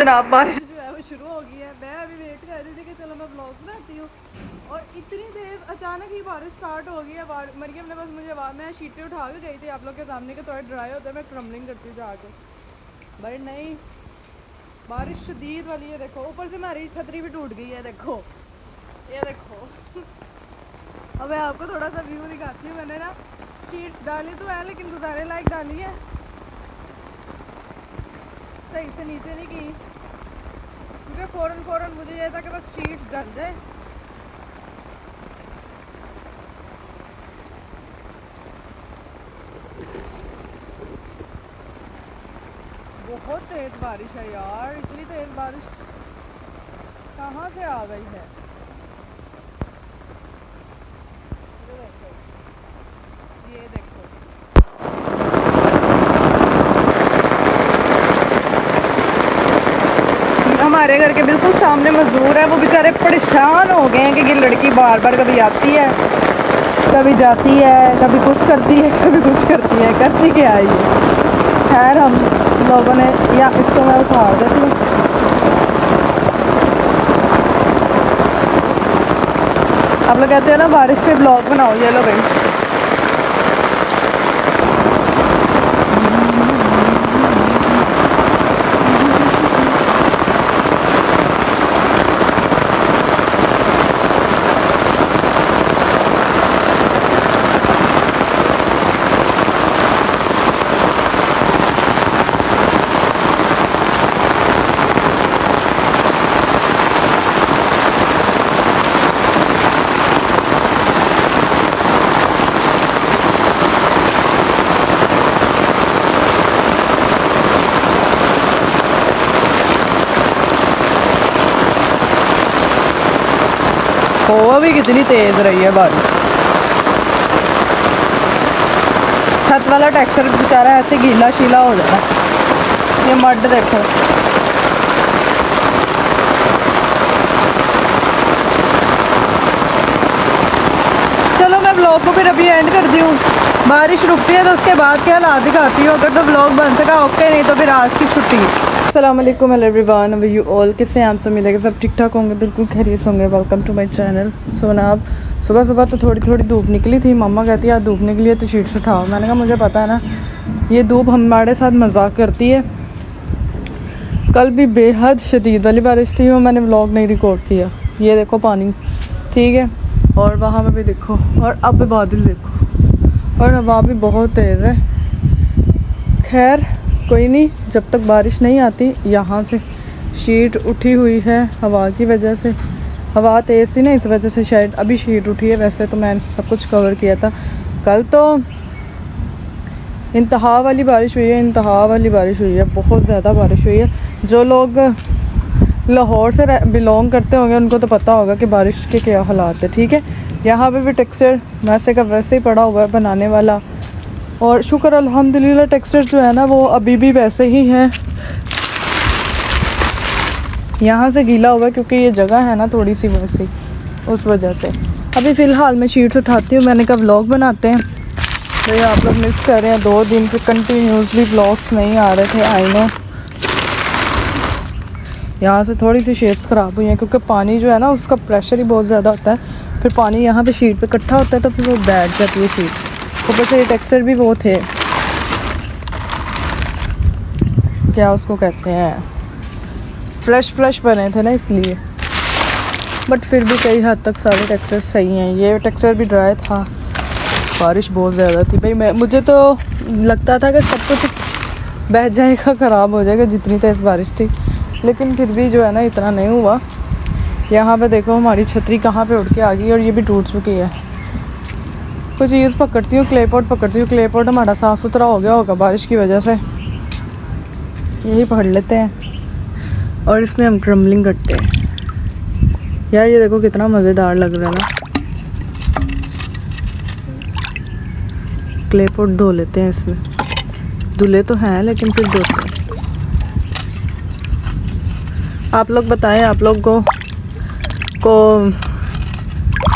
जनाब बारिश जो है वो शुरू हो गई है। मैं अभी वेट कर रही थी कि चलो मैं ब्लॉग बनाती हूँ और इतनी तेज़ अचानक ही बारिश स्टार्ट हो गई है। मरियम ने बस मुझे मैं शीटें उठा के गई थी आप लोग के सामने के थोड़ा ड्राई होता है, मैं क्रम्बलिंग करती हूँ जाके। भाई नहीं, बारिश शदीद वाली है। देखो ऊपर से हमारी छतरी भी टूट गई है। देखो ये देखो। अब मैं आपको थोड़ा सा व्यू दिखाती हूँ। मैंने ना शीट डाली तो है लेकिन गुजारे लायक डाली है, सही से नीचे नहीं की क्योंकि फ़ौरन मुझे ये था कि बस शीट डल जाए। बहुत तेज़ बारिश है यार, इतनी तेज़ बारिश कहाँ से आ गई है। ये देखो हमारे घर के बिल्कुल सामने मजदूर है, वो बेचारे परेशान हो गए हैं कि ये लड़की बार बार कभी आती है कभी जाती है, कभी कुछ करती है कभी कुछ करती है, करती क्या है ये। खैर हम लोगों ने या इसको मैं उतार देती हूँ। आप लोग कहते हैं ना बारिश पे ब्लॉग बनाओ, ये लो भाई। हवा भी कितनी तेज रही है बारिश। छत वाला टेक्सचर बेचारा ऐसे गीला शीला हो जाता है। ये मड देखो, चलो मैं ब्लॉग को फिर अभी एंड कर दी हूँ। बारिश रुकती है तो उसके बाद के हालात दिखाती हूँ। अगर तो ब्लॉग बन सका ओके, नहीं तो फिर आज की छुट्टी। अस्सलाम वालेकुम एवरीवन, हाउ यू ऑल। किससे आप सब मिलेगा, सब ठीक ठाक होंगे, बिल्कुल खैरियत होंगे। Welcome to my channel. So ना आप सुबह सुबह तो थोड़ी थोड़ी धूप निकली थी। मम्मा कहती है आज धूप निकली है तो शीट्स उठाओ। मैंने कहा मुझे पता है ना ये धूप हमारे साथ मजाक करती है। कल भी बेहद शदीद वाली बारिश थी, वो मैंने व्लॉग नहीं रिकॉर्ड किया। ये देखो पानी, ठीक है, और वहाँ पे भी देखो, और अब बादल देखो, और हवा भी बहुत तेज़ है। खैर कोई नहीं, जब तक बारिश नहीं आती। यहाँ से शीट उठी हुई है हवा की वजह से। हवा तेज़ थी ना, इस वजह से शायद अभी शीट उठी है। वैसे तो मैंने सब कुछ कवर किया था। कल तो इंतहा वाली बारिश हुई है, इंतहा वाली बारिश हुई है, बहुत ज़्यादा बारिश हुई है। जो लोग लाहौर से बिलोंग करते होंगे उनको तो पता होगा कि बारिश के क्या हालात है, ठीक है। यहाँ पे भी टेक्सचर वैसे का वैसे ही पड़ा हुआ है बनाने वाला, और शुक्र अल्हम्दुलिल्लाह टेक्सचर जो है ना वो अभी भी वैसे ही है। यहाँ से गीला हुआ है क्योंकि ये जगह है ना थोड़ी सी वैसी, उस वजह से। अभी फ़िलहाल मैं शीट्स उठाती हूँ। मैंने कहा व्लॉग बनाते हैं, तो ये आप लोग मिस कर रहे हैं। 2 दिन से कंटिन्यूसली व्लॉग्स नहीं आ रहे थे, आई नो। यहाँ से थोड़ी सी शेड्स ख़राब हुई हैं क्योंकि पानी जो है ना उसका प्रेशर ही बहुत ज़्यादा होता है। फिर पानी यहाँ पे शीट पे इकट्ठा होता है तो फिर वो बैठ जाती है शीट। ऊपर से ये टेक्सचर भी वो थे, क्या उसको कहते हैं, फ्रेश बने थे ना, इसलिए। बट फिर भी कई हद तक सारे टेक्सचर सही हैं। ये टेक्सचर भी ड्राई था, बारिश बहुत ज़्यादा थी भाई। मुझे तो लगता था कि सब कुछ बह जाएगा, ख़राब हो जाएगा, जितनी तेज़ बारिश थी। लेकिन फिर भी जो है ना इतना नहीं हुआ। यहाँ पे देखो हमारी छतरी कहाँ पे उड़ के आ गई और ये भी टूट चुकी है। कुछ चीज़ पकड़ती हूँ, क्ले पॉट पकड़ती हूँ। क्ले पॉट हमारा साफ़ सुथरा हो गया होगा बारिश की वजह से, यही पकड़ लेते हैं और इसमें हम क्रम्बलिंग करते हैं। यार ये देखो कितना मज़ेदार लग रहा है ना। क्ले पॉट धो लेते हैं, इसमें धुले तो हैं लेकिन फिर धोते हैं। आप लोग बताएं, आप लोग को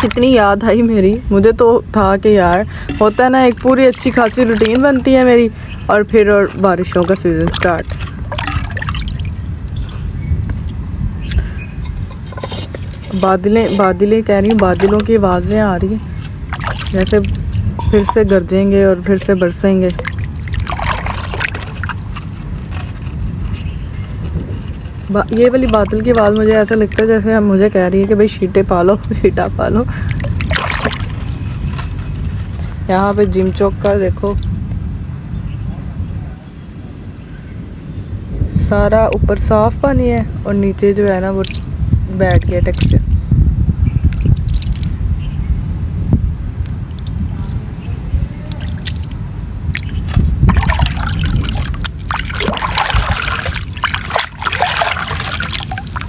कितनी याद आई मेरी। मुझे तो था कि यार होता है ना एक पूरी अच्छी खासी रूटीन बनती है मेरी, और फिर बारिशों का सीज़न स्टार्ट। बादलें कह रही हूँ, बादलों की आवाज़ें आ रही हैं जैसे फिर से गरजेंगे और फिर से बरसेंगे। ये वाली बादल की आवाज़ मुझे ऐसा लगता है जैसे हम मुझे कह रही है कि भाई शीटे पालो, शीटा पालो। यहाँ पे जिम चौक का देखो, सारा ऊपर साफ पानी है और नीचे जो है ना वो बैठ गया टेक्सचर।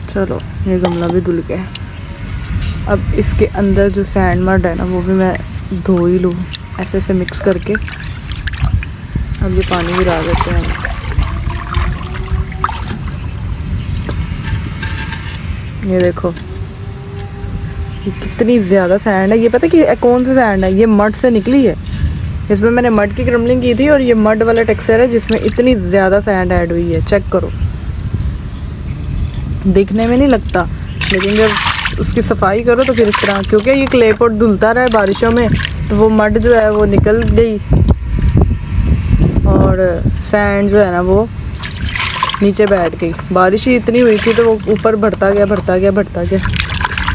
चलो ये गमला भी धुल गया। अब इसके अंदर जो सैंड मड है ना वो भी मैं धो ही लूँ ऐसे ऐसे मिक्स करके। अब ये पानी गिरा देते हैं। ये देखो ये कितनी ज़्यादा सैंड है। ये पता है कि कौन सी सैंड है, ये मड से निकली है। इसमें मैंने मड की क्रमलिंग की थी और ये मड वाला टेक्सचर है जिसमें इतनी ज़्यादा सैंड ऐड हुई है। चेक करो, देखने में नहीं लगता लेकिन जब उसकी सफाई करो तो फिर इस तरह, क्योंकि ये क्ले पॉट धुलता रहा है बारिशों में तो वो मड जो है वो निकल गई और सैंड जो है ना वो नीचे बैठ गई। बारिश ही इतनी हुई थी तो वो ऊपर बढ़ता गया।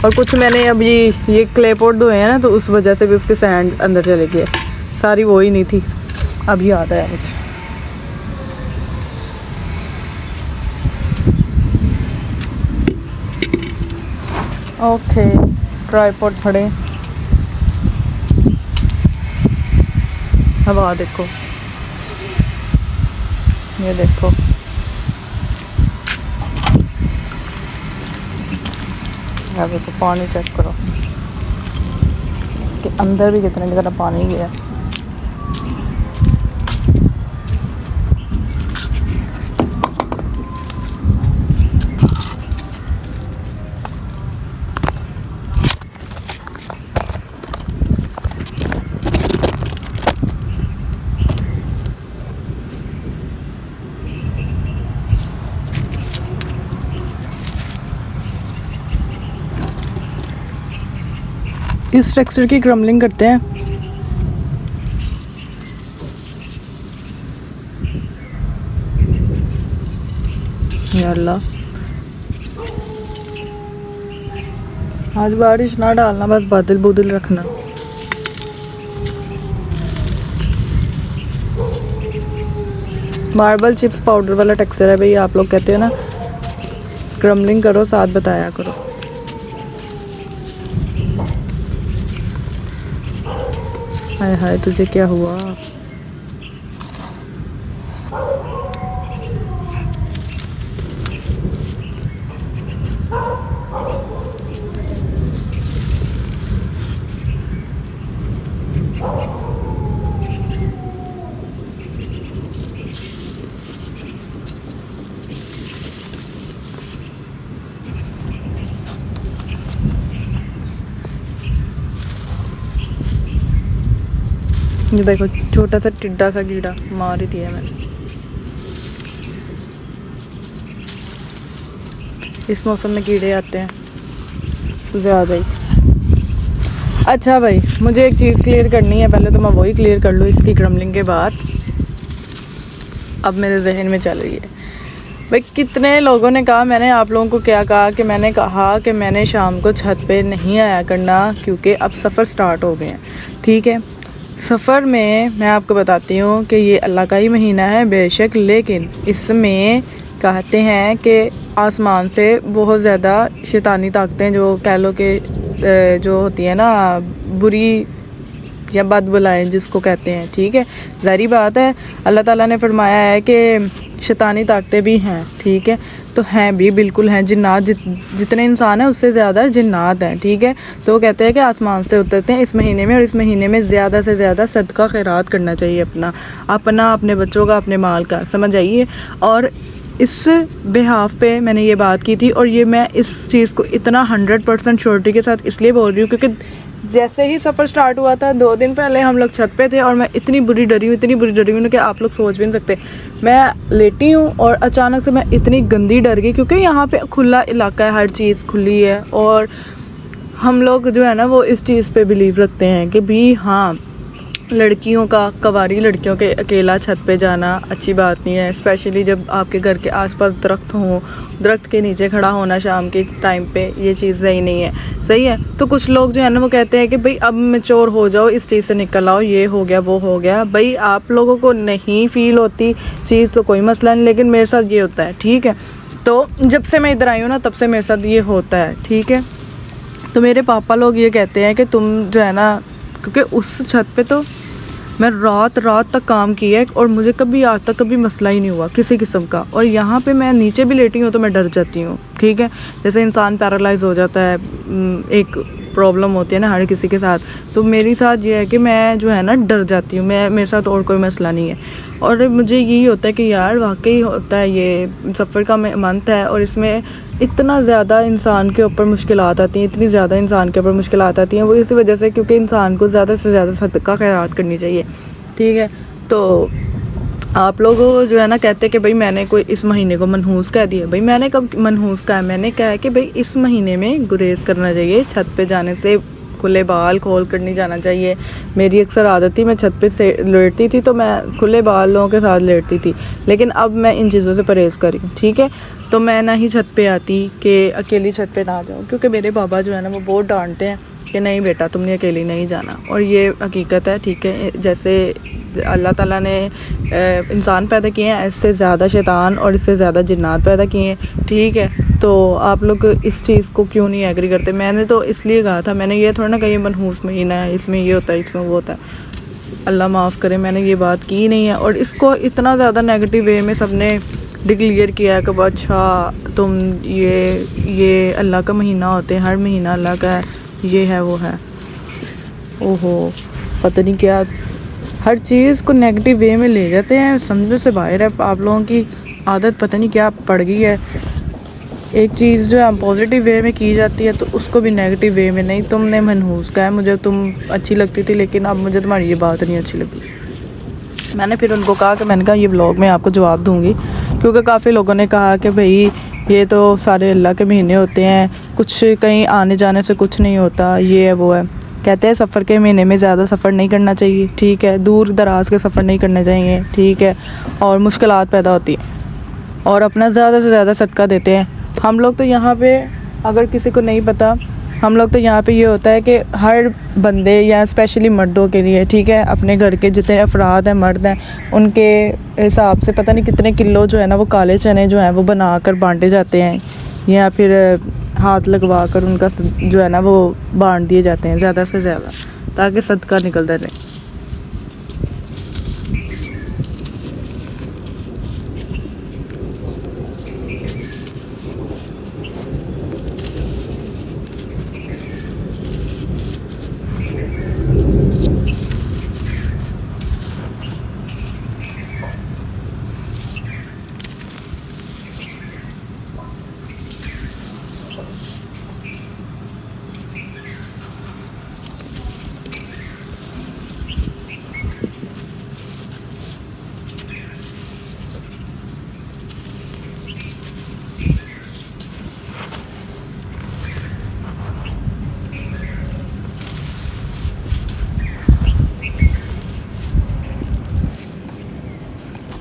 और कुछ मैंने अब ये क्ले पॉट धोए हैं ना तो उस वजह से भी उसके सैंड अंदर चले गए, सारी वो ही नहीं थी। अब याद आया मुझे। ओके ट्राइपॉड फड़े। हवा देखो, ये देखो अब तो पानी चेक करो, इसके अंदर भी कितना ज़्यादा पानी गया। इस टेक्सचर की क्रमलिंग करते हैं। या अल्लाह, आज बारिश ना डालना, बस बादल बुदल रखना। मार्बल चिप्स पाउडर वाला टेक्सचर है भाई। आप लोग कहते हो ना क्रमलिंग करो साथ बताया करो। हाय हाय तुझे क्या हुआ? ये देखो छोटा सा टिड्डा सा कीड़ा मार ही दिया मैंने। इस मौसम में कीड़े आते हैं ज़्यादा ही। अच्छा भाई मुझे एक चीज़ क्लियर करनी है, पहले तो मैं वही क्लियर कर लूँ इसकी क्रमलिंग के बाद। अब मेरे जहन में चल रही है भाई, कितने लोगों ने कहा, मैंने आप लोगों को क्या कहा कि मैंने कहा कि मैंने शाम को छत पे नहीं आया करना क्योंकि अब सफ़र स्टार्ट हो गए हैं। ठीक है, सफ़र में मैं आपको बताती हूँ कि ये अल्लाह का ही महीना है बेशक, लेकिन इसमें कहते हैं कि आसमान से बहुत ज़्यादा शैतानी ताकतें जो कह लो कि जो होती है ना बुरी या बद बुलाएँ जिसको कहते हैं। ठीक है, ज़ाहिर बात है अल्लाह ताला ने फरमाया है कि शैतानी ताकतें भी हैं। ठीक है, तो हैं भी, बिल्कुल हैं। जिन्नात जितने इंसान हैं उससे ज़्यादा जिन्नात हैं। ठीक है, तो वो कहते हैं कि आसमान से उतरते हैं इस महीने में, और इस महीने में ज़्यादा से ज़्यादा सदका खैरात करना चाहिए अपना अपने बच्चों का, अपने माल का, समझ आइए। और इस बिहाफ पे मैंने ये बात की थी और ये मैं इस चीज़ को इतना 100% श्योरिटी के साथ इसलिए बोल रही हूँ क्योंकि जैसे ही सफ़र स्टार्ट हुआ था 2 दिन पहले हम लोग छत पे थे और मैं इतनी बुरी डरी हूँ कि आप लोग सोच भी नहीं सकते। मैं लेटी हूँ और अचानक से मैं इतनी गंदी डर गई क्योंकि यहाँ पे खुला इलाका है, हर चीज़ खुली है और हम लोग जो है ना वो इस चीज़ पे बिलीव रखते हैं कि भी हाँ, लड़कियों का, कवारी लड़कियों के अकेला छत पे जाना अच्छी बात नहीं है, स्पेशली जब आपके घर के आसपास दरख्त हों, दरख्त के नीचे खड़ा होना शाम के टाइम पे, ये चीज़ सही नहीं है। सही है, तो कुछ लोग जो है ना वो कहते हैं कि भाई अब मैच्योर हो जाओ, इस चीज़ से निकल आओ, ये हो गया वो हो गया। भाई आप लोगों को नहीं फील होती चीज़ तो कोई मसला नहीं, लेकिन मेरे साथ ये होता है, ठीक है। तो जब से मैं इधर आई हूँ ना तब से मेरे साथ ये होता है, ठीक है। तो मेरे पापा लोग ये कहते हैं कि तुम जो है ना, क्योंकि उस छत पे तो मैं रात रात तक काम किया है और मुझे कभी आज तक कभी मसला ही नहीं हुआ किसी किस्म का। और यहाँ पे मैं नीचे भी लेटी हूँ तो मैं डर जाती हूँ, ठीक है। जैसे इंसान पैरालाइज हो जाता है, एक प्रॉब्लम होती है ना हर किसी के साथ, तो मेरे साथ ये है कि मैं जो है ना डर जाती हूँ। मेरे साथ और कोई मसला नहीं है। और मुझे यही होता है कि यार वाकई होता है, ये सफ़र का मंथ है और इसमें इतना ज़्यादा इंसान के ऊपर मुश्किलात आती हैं, इतनी ज़्यादा इंसान के ऊपर मुश्किलात आती हैं, वो इसी वजह से क्योंकि इंसान को ज़्यादा से ज़्यादा सदका खैरात करनी चाहिए, ठीक है। तो आप लोग जो है ना कहते हैं कि भाई मैंने कोई इस महीने को मनहूस कह दिया। भाई मैंने कब मनहूस कहा है? मैंने कहा है कि भाई इस महीने में गुरेज करना चाहिए, छत पे जाने से खुले बाल खोल कर नहीं जाना चाहिए। मेरी अक्सर आदत थी, मैं छत पे से लेटती थी तो मैं खुले बालों के साथ लेटती थी, लेकिन अब मैं इन चीज़ों से परहेज़ करी, ठीक है। तो मैं ना ही छत पे आती कि अकेली छत पे ना जाऊँ, क्योंकि मेरे बाबा जो है ना वो बहुत डांटते हैं कि नहीं बेटा तुमने अकेली नहीं जाना। और ये हकीकत है, ठीक है। जैसे अल्लाह ताला ने इंसान पैदा किए हैं, इससे ज़्यादा शैतान और इससे ज़्यादा जिन्नात पैदा किए हैं, ठीक है। तो आप लोग इस चीज़ को क्यों नहीं एग्री करते? मैंने तो इसलिए कहा था, मैंने ये थोड़ा ना कहा ये मनहूस महीना है, इसमें ये होता है, इसमें वो होता है। अल्लाह माफ़ करे, मैंने ये बात की नहीं है। और इसको इतना ज़्यादा नेगेटिव वे में सबने डिक्लेयर किया है कि अच्छा तुम ये अल्लाह का महीना होते हैं, हर महीना अल्लाह का है, ये है वो है। ओहो, पता नहीं क्या हर चीज़ को नेगेटिव वे में ले जाते हैं, समझ से बाहर है। आप लोगों की आदत पता नहीं क्या पड़ गई है। एक चीज़ जो है पॉजिटिव वे में की जाती है तो उसको भी नेगेटिव वे में। नहीं, तुमने मनहूस कहा है, मुझे तुम अच्छी लगती थी लेकिन अब मुझे तुम्हारी ये बात नहीं अच्छी लगी। मैंने फिर उनको कहा कि मैंने कहा ये व्लॉग में आपको जवाब दूंगी, क्योंकि काफ़ी लोगों ने कहा कि भाई ये तो सारे अल्लाह के महीने होते हैं, कुछ कहीं आने जाने से कुछ नहीं होता, ये है वो है। कहते हैं सफ़र के महीने में ज़्यादा सफ़र नहीं करना चाहिए, ठीक है। दूर दराज के सफ़र नहीं करने चाहिए, ठीक है। और मुश्किलात पैदा होती हैं और अपना ज़्यादा से ज़्यादा सदका देते हैं। हम लोग तो यहाँ पे, अगर किसी को नहीं पता, हम लोग तो यहाँ पे ये होता है कि हर बंदे या स्पेशली मर्दों के लिए, ठीक है, अपने घर के जितने अफराद हैं, मर्द हैं, उनके हिसाब से पता नहीं कितने किलो जो है ना वो काले चने जो हैं वो बना कर बांटे जाते हैं, या फिर हाथ लगवा कर उनका जो है ना वो बांट दिए जाते हैं ज़्यादा से ज़्यादा, ताकि सदका निकलता रहे।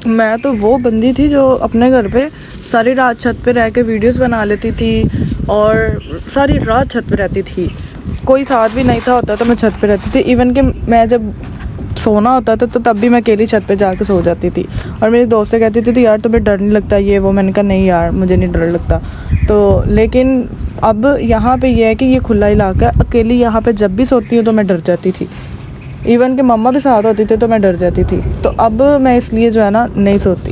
मैं तो वो बंदी थी जो अपने घर पे सारी रात छत पे रह के वीडियोस बना लेती थी और सारी रात छत पे रहती थी। कोई साथ भी नहीं था होता तो मैं छत पे रहती थी। इवन कि मैं जब सोना होता था तो तब भी मैं अकेली छत पे जाके सो जाती थी। और मेरी दोस्तें कहती थी यार तुम्हें डर नहीं लगता ये वो? मैंने कहा नहीं यार मुझे नहीं डर लगता। तो लेकिन अब यहाँ पे ये है कि ये खुला इलाका है, अकेली यहाँ पे जब भी सोती हूँ तो मैं डर जाती थी। इवन कि मम्मा भी साथ होती थी तो मैं डर जाती थी। तो अब मैं इसलिए जो है ना नहीं सोती।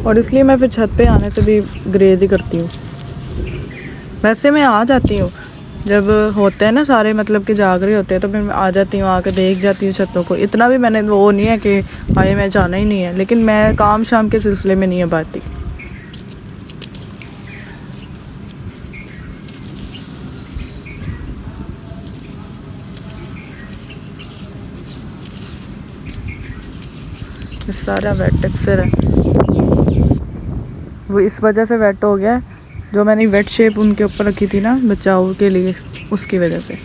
और इसलिए मैं फिर छत पे आने से भी ग्रेज ही करती हूँ। वैसे मैं आ जाती हूँ जब होते हैं ना सारे, मतलब कि जाग रहे होते हैं, तो फिर मैं आ जाती हूँ, आके देख जाती हूँ छतों को। इतना भी मैंने वो नहीं है कि भाई मैं जाना ही नहीं है, लेकिन मैं काम शाम के सिलसिले में नहीं है पाती। सारा वेट अक्सर है। वो इस वजह से वेट हो गया है, जो मैंने वेट शेप उनके ऊपर रखी थी ना बचाव के लिए, उसकी वजह से।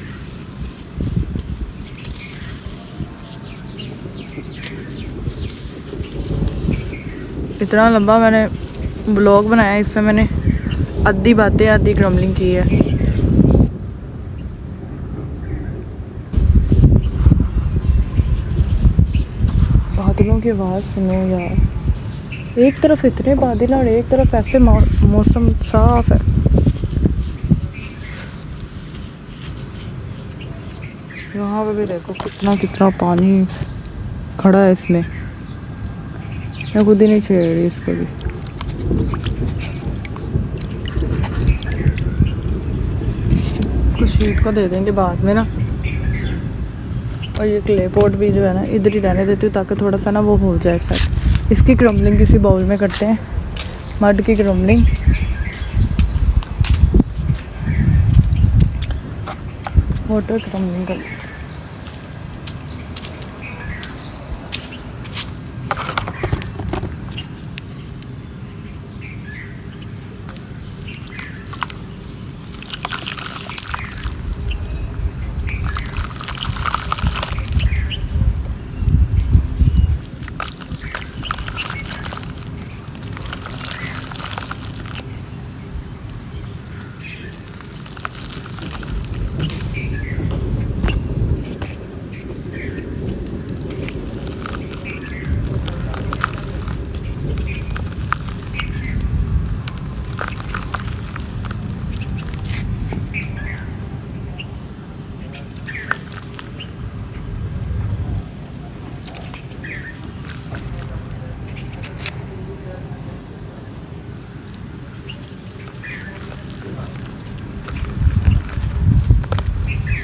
इतना लंबा मैंने ब्लॉग बनाया, इसमें मैंने आधी बातें आधी क्रम्बलिंग की है। बादलों की आवाज़ सुनो यार, एक तरफ इतने बादल और एक तरफ ऐसे मौसम साफ है। यहाँ पे भी देखो कितना कितना पानी खड़ा है इसमें, मैं खुद ही नहीं छेड़ रही इसको भी। इसको शीट को दे देंगे बाद में ना। और ये क्ले पॉट भी जो है ना इधर ही रहने देती हूँ, ताकि थोड़ा सा ना वो हो जाए सर। इसकी क्रम्बलिंग किसी बाउल में करते हैं, मड की क्रम्बलिंग। वाटर क्रम्बलिंग कर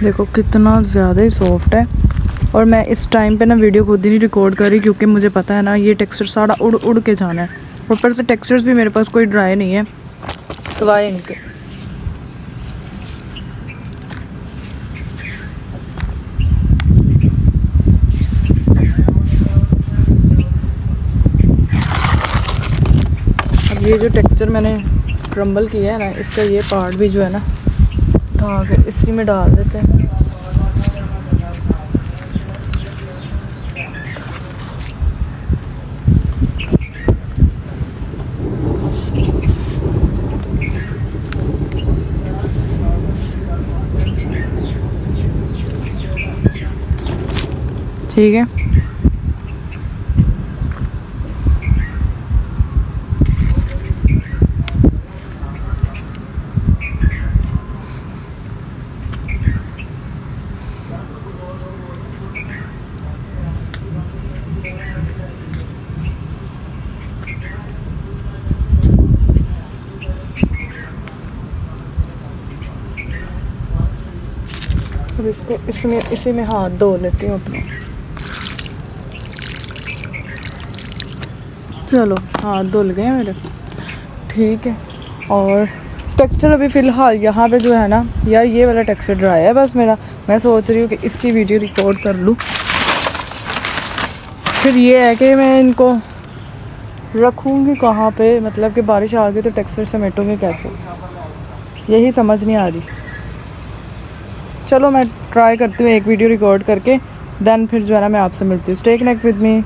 देखो कितना ज़्यादा ही सॉफ्ट है। और मैं इस टाइम पे ना वीडियो खुद ही नहीं रिकॉर्ड कर रही, क्योंकि मुझे पता है ना ये टेक्सचर सारा उड़ उड़ के जाना है। ऊपर से टेक्सचर्स भी मेरे पास कोई ड्राई नहीं है सिवाय इनके। अब ये जो टेक्सचर मैंने क्रम्बल किया है ना, इसका ये पार्ट भी जो है ना उठा के इसी में डाल देते हैं। ठीक है, अब इसको इसी में हाथ धो लेती हूँ अपना। चलो हाथ धुल गए मेरे, ठीक है। और टेक्सचर अभी फ़िलहाल यहाँ पे जो है ना यार, ये वाला टेक्सचर ड्राई है बस मेरा। मैं सोच रही हूँ कि इसकी वीडियो रिकॉर्ड कर लूँ। फिर ये है कि मैं इनको रखूँगी कहाँ पे, मतलब कि बारिश आ गई तो टेक्सचर समेटूँगी कैसे, यही समझ नहीं आ रही। चलो मैं ट्राई करती हूँ एक वीडियो रिकॉर्ड करके, देन फिर जो है ना मैं आपसे मिलती हूँ। Stay connect with me.